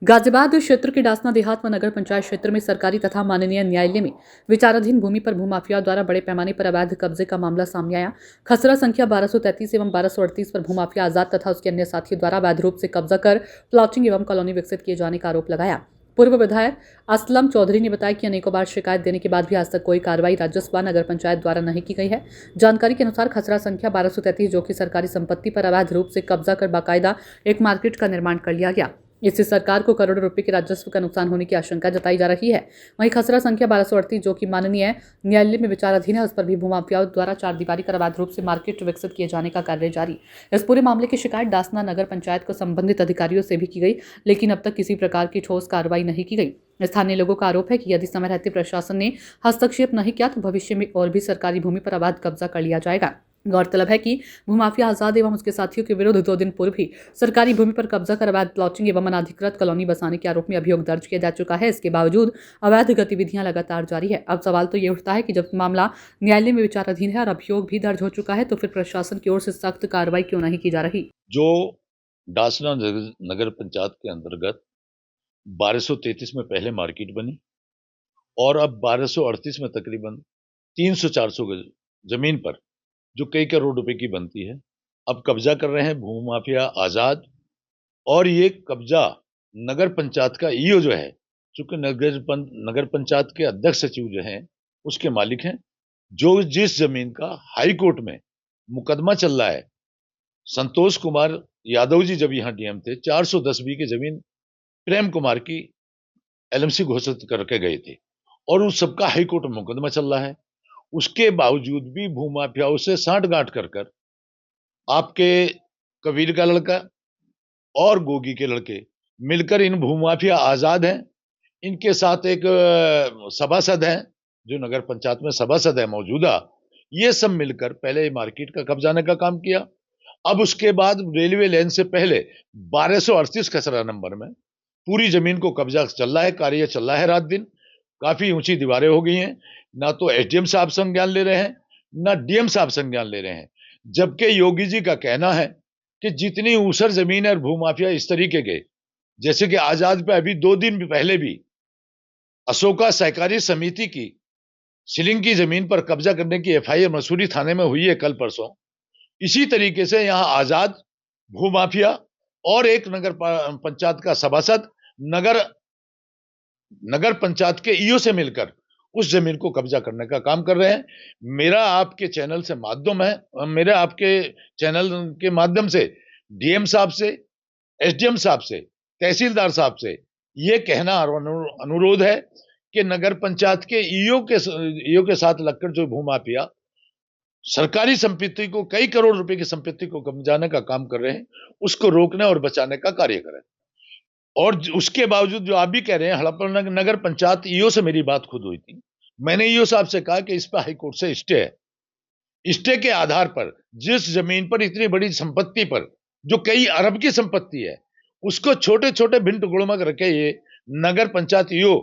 गाजियाबाद क्षेत्र के डासना देहात व नगर पंचायत क्षेत्र में सरकारी तथा माननीय न्यायालय में विचाराधीन भूमि पर भूमाफिया द्वारा बड़े पैमाने पर अवैध कब्जे का मामला सामने आया। खसरा संख्या 1233 एवं 1238 पर भूमाफिया आजाद तथा उसके अन्य साथियों द्वारा अवैध रूप से कब्जा कर प्लॉटिंग एवं कॉलोनी विकसित किए जाने का आरोप लगाया। पूर्व विधायक असलम चौधरी ने बताया कि अनेकों बार शिकायत देने के बाद भी आज तक कोई कार्रवाई राजस्व नगर पंचायत द्वारा नहीं की गई है। जानकारी के अनुसार खसरा संख्या 1233 जो कि सरकारी संपत्ति पर अवैध रूप से कब्जा कर बाकायदा एक मार्केट का निर्माण कर लिया गया। इससे सरकार को करोड़ों रुपए के राजस्व का नुकसान होने की आशंका जताई जा रही है। वहीं खसरा संख्या 1238 जो कि माननीय न्यायालय में विचाराधीन है, उस पर भी भूमाफियाओं द्वारा चारदीवारी कर अवैध रूप से मार्केट विकसित किए जाने का कार्य जारी। इस पूरे मामले की शिकायत डासना नगर पंचायत को संबंधित अधिकारियों से भी की गई, लेकिन अब तक किसी प्रकार की ठोस कार्रवाई नहीं की गई। स्थानीय लोगों का आरोप है कि यदि समय रहते प्रशासन ने हस्तक्षेप नहीं किया तो भविष्य में और भी सरकारी भूमि पर अवैध कब्जा कर लिया जाएगा। गौरतलब है कि भूमाफिया आजाद एवं उसके साथियों के विरुद्ध 2 दिन पूर्व ही सरकारी भूमि पर कब्जा कर अवैध प्लॉटिंग एवं अनाधिकृत कॉलोनी बसाने के आरोप में अभियोग दर्ज किया जा चुका है। इसके बावजूद अवैध गतिविधियां लगातार जारी है। अब सवाल तो ये उठता है कि जब मामला न्यायालय में विचाराधीन है और अभियोग भी दर्ज हो चुका है, तो फिर प्रशासन की ओर से सख्त कार्रवाई क्यों नहीं की जा रही। जो डासना नगर पंचायत के अंतर्गत 1233 में पहले मार्केट बनी और अब 1238 में तकरीबन 300-400 गज जमीन पर जो कई करोड़ रुपए की बनती है, अब कब्जा कर रहे हैं भूमाफिया आजाद। और ये कब्जा नगर पंचायत का ईओ जो है, चूंकि नगर पंचायत के अध्यक्ष सचिव जो हैं उसके मालिक हैं, जो जिस जमीन का हाई कोर्ट में मुकदमा चल रहा है। संतोष कुमार यादव जी जब यहाँ डीएम थे, 410 बीघे जमीन प्रेम कुमार की एलएमसी घोषित करके गए थे और उस सबका हाई कोर्ट में मुकदमा चल रहा है। उसके बावजूद भी भूमाफियाओं से साठगांठ कर कर आपके कबीर का लड़का और गोगी के लड़के मिलकर इन भूमाफिया आजाद हैं। इनके साथ एक सभासद हैं जो नगर पंचायत में सभासद है मौजूदा। ये सब मिलकर पहले मार्केट का कब्जाने का काम किया। अब उसके बाद रेलवे लाइन से पहले 1238 खसरा नंबर में पूरी जमीन को कब्जा चल रहा है, कार्य चल रहा है रात दिन। काफी ऊंची दीवारें हो गई हैं। ना तो एसडीएम साहब संज्ञान ले रहे हैं, ना डीएम साहब संज्ञान ले रहे हैं। जबकि योगी जी का कहना है कि जितनी ऊसर जमीन है भूमाफिया इस तरीके के, जैसे कि आजाद पे अभी 2 दिन पहले भी अशोका सहकारी समिति की सीलिंग की जमीन पर कब्जा करने की एफआईआर मसूरी थाने में हुई है कल परसों। इसी तरीके से यहां आजाद भूमाफिया और एक नगर पंचायत का सभासद नगर पंचायत के ईओ से मिलकर उस जमीन को कब्जा करने का काम कर रहे हैं। मेरा आपके चैनल से माध्यम है, मेरे आपके चैनल के माध्यम से डीएम साहब से, एसडीएम साहब से, तहसीलदार साहब से ये कहना अनुरोध है कि नगर पंचायत के ईओ के साथ लगकर जो भूमाफिया सरकारी संपत्ति को, कई करोड़ रुपए की संपत्ति को कब्जाने का काम कर रहे हैं, उसको रोकने और बचाने का कार्य करें। और उसके बावजूद जो आप भी कह रहे हैं, हड़प्पा नगर पंचायत ईओ से मेरी बात खुद हुई थी। मैंने ईओ साहब से कहा कि इस पर हाईकोर्ट से स्टे है। स्टे के आधार पर जिस जमीन पर इतनी बड़ी संपत्ति पर जो कई अरब की संपत्ति है, उसको छोटे छोटे भिन्न टुकड़ों में रखे ये नगर पंचायत ईओ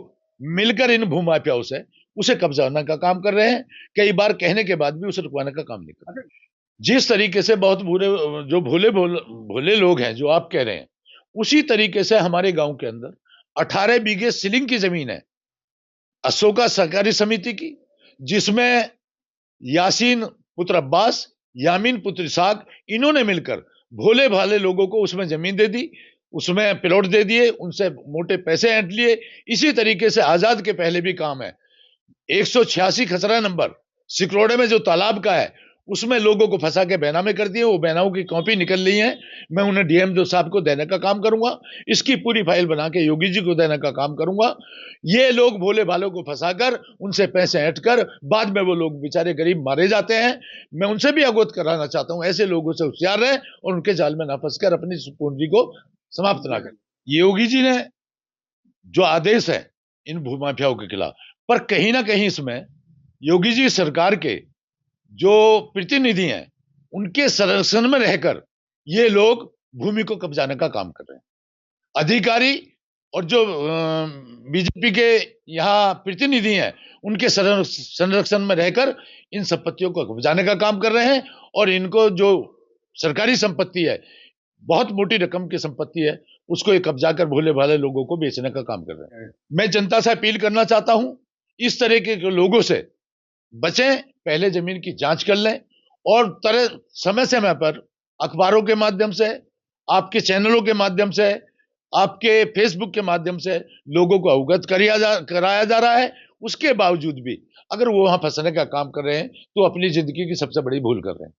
मिलकर इन भूमाफियाओं से उसे कब्जाने का काम कर रहे हैं। कई बार कहने के बाद भी उसे रुकवाने का काम नहीं कर रहे। जिस तरीके से बहुत भोले लोग हैं जो आप कह रहे हैं, उसी तरीके से हमारे गांव के अंदर 18 बीघे सीलिंग की जमीन है अशोका सहकारी समिति की, जिसमें यासीन पुत्र अब्बास, यामीन पुत्र इसाक, इन्होंने मिलकर भोले भाले लोगों को उसमें जमीन दे दी, उसमें प्लॉट दे दिए, उनसे मोटे पैसे ऐंठ लिए। इसी तरीके से आजाद के पहले भी काम है। 186 खसरा नंबर सिकरोड़े में जो तालाब का है, उसमें लोगों को फंसा के बैनामे कर दिए। वो बैनामों की कॉपी निकल रही है। मैं उन्हें डीएम साहब को देने का काम करूंगा। इसकी पूरी फाइल बना के योगी जी को देने का काम करूंगा। ये लोग भोले भालों को फंसाकर उनसे पैसे ऐंठ कर बाद में वो लोग बेचारे गरीब मारे जाते हैं। मैं उनसे भी अवगत कराना चाहता हूं, ऐसे लोगों से होशियार रहे और उनके जाल में ना फंसकर अपनी पूंजी को समाप्त ना करें। योगी जी ने जो आदेश है इन भूमाफियाओं के खिलाफ, पर कहीं ना कहीं इसमें योगी जी सरकार के जो प्रतिनिधि हैं उनके संरक्षण में रहकर ये लोग भूमि को कब्जाने का काम कर रहे हैं। अधिकारी और जो बीजेपी के यहाँ प्रतिनिधि हैं उनके संरक्षण में रहकर इन संपत्तियों को कब्जाने का काम कर रहे हैं। और इनको जो सरकारी संपत्ति है, बहुत मोटी रकम की संपत्ति है, उसको ये कब्जा कर भोले भाले लोगों को बेचने का काम कर रहे हैं। मैं जनता से अपील करना चाहता हूं, इस तरह के लोगों से बचें, पहले जमीन की जांच कर लें और समय समय पर अखबारों के माध्यम से, आपके चैनलों के माध्यम से, आपके फेसबुक के माध्यम से लोगों को अवगत कराया जा रहा है। उसके बावजूद भी अगर वो वहां फंसने का काम कर रहे हैं तो अपनी जिंदगी की सबसे बड़ी भूल कर रहे हैं।